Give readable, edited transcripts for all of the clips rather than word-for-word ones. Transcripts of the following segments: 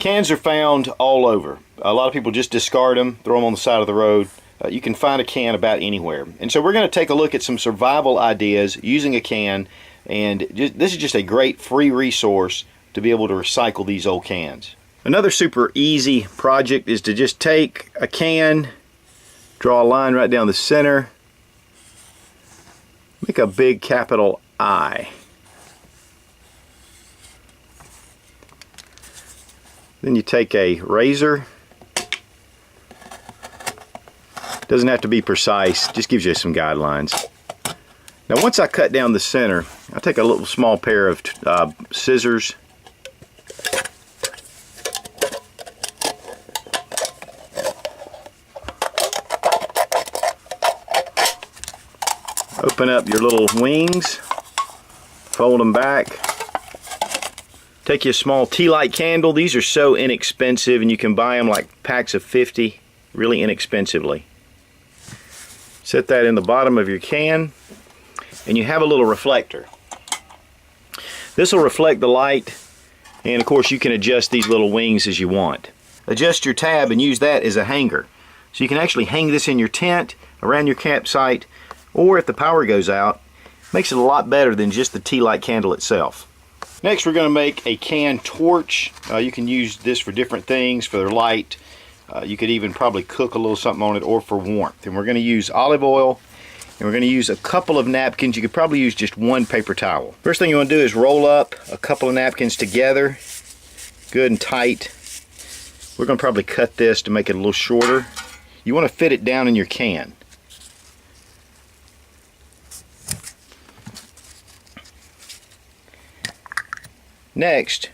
Cans are found all over. A lot of people just discard them, throw them on the side of the road. You can find a can about anywhere. And so we're going to take a look at some survival ideas using a can, and this is just a great free resource to be able to recycle these old cans. Another super easy project is to just take a can, draw a line right down the center, make a big capital I. Then you take a razor. Doesn't have to be precise, just gives you some guidelines. Now once I cut down the center, I take a little small pair of scissors. Open up your little wings, fold them back. Take you a small tea light candle. These are so inexpensive, and you can buy them like packs of 50 really inexpensively. Set that in the bottom of your can, and you have a little reflector. This will reflect the light, and of course you can adjust these little wings as you want. Adjust your tab and use that as a hanger. So you can actually hang this in your tent, around your campsite, or if the power goes out, makes it a lot better than just the tea light candle itself. Next we're going to make a can torch. You can use this for different things, for their light. You could even probably cook a little something on it, or for warmth. And we're going to use olive oil, and we're going to use a couple of napkins. You could probably use just one paper towel. First thing you want to do is roll up a couple of napkins together, good and tight. We're going to probably cut this to make it a little shorter. You want to fit it down in your can. Next,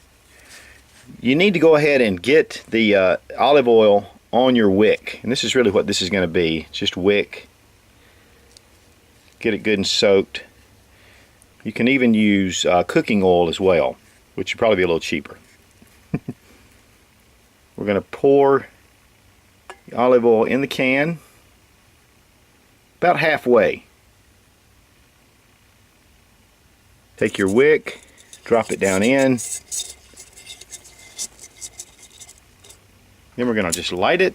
you need to go ahead and get the olive oil on your wick. And this is really what this is going to be. It's just wick. Get it good and soaked. You can even use cooking oil as well, which would probably be a little cheaper. We're going to pour the olive oil in the can about halfway. Take your wick, drop it down in. Then we're going to just light it.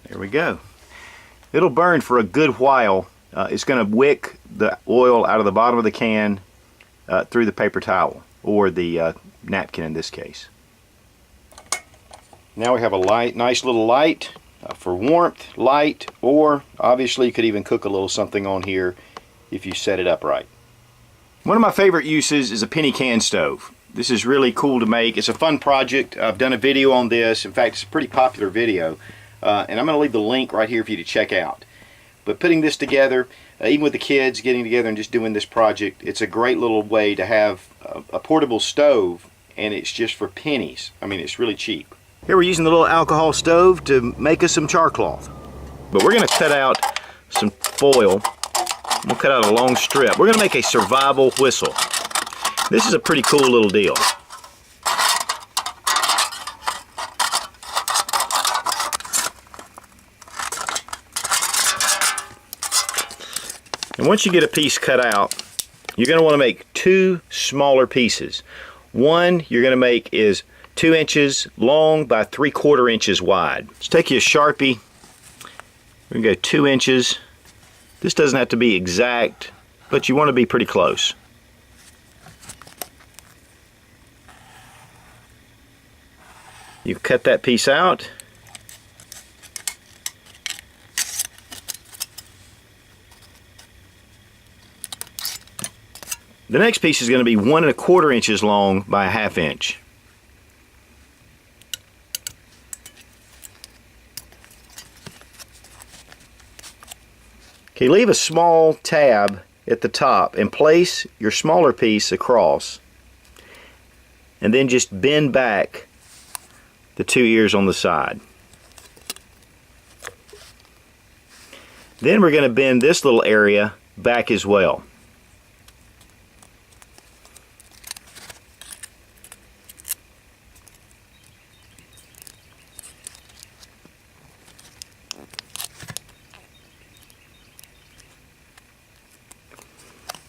There we go. It'll burn for a good while. It's going to wick the oil out of the bottom of the can through the paper towel, or the napkin in this case. Now we have a nice little light for warmth, light, or obviously you could even cook a little something on here if you set it up right. One of my favorite uses is a penny can stove. This is really cool to make. It's a fun project. I've done a video on this. In fact, it's a pretty popular video. And I'm going to leave the link right here for you to check out. But putting this together, even with the kids getting together and just doing this project, it's a great little way to have a portable stove, and it's just for pennies. I mean, it's really cheap. Here we're using the little alcohol stove to make us some char cloth. But we're going to cut out some foil. We'll cut out a long strip. We're going to make a survival whistle. This is a pretty cool little deal. And once you get a piece cut out, you're going to want to make two smaller pieces. One you're going to make is 2 inches long by 3/4 inches wide. Let's take you a Sharpie. We're going to go 2 inches. This doesn't have to be exact, but you want to be pretty close. You cut that piece out. The next piece is going to be 1 1/4 inches long by 1/2 inch. Okay, leave a small tab at the top and place your smaller piece across, and then just bend back the 2 ears on the side. Then we're going to bend this little area back as well.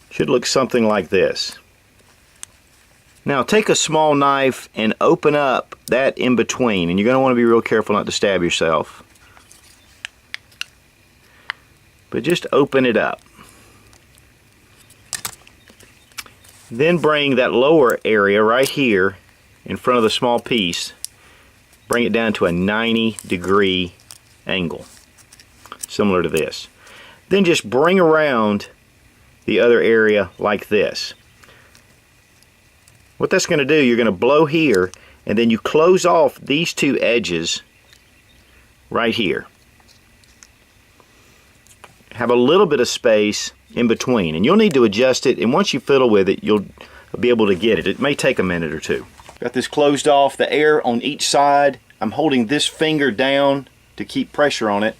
Should look something like this. Now take a small knife and open up that in between, and you're going to want to be real careful not to stab yourself. But just open it up. Then bring that lower area right here in front of the small piece, bring it down to a 90-degree angle, similar to this. Then just bring around the other area like this. What that's going to do, you're going to blow here, and then you close off these two edges right here. Have a little bit of space in between, and you'll need to adjust it, and once you fiddle with it, you'll be able to get it. It may take a minute or two. Got this closed off, the air on each side. I'm holding this finger down to keep pressure on it.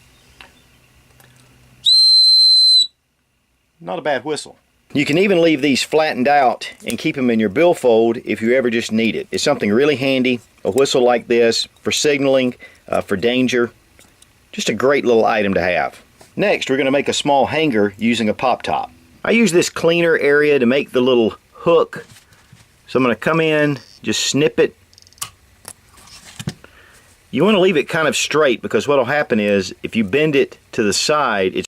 Not a bad whistle. You can even leave these flattened out and keep them in your billfold if you ever just need it. It's something really handy, a whistle like this, for signaling, for danger. Just a great little item to have. Next, we're going to make a small hanger using a pop top. I use this cleaner area to make the little hook. So I'm going to come in, just snip it. You want to leave it kind of straight, because what will happen is if you bend it to the side, it's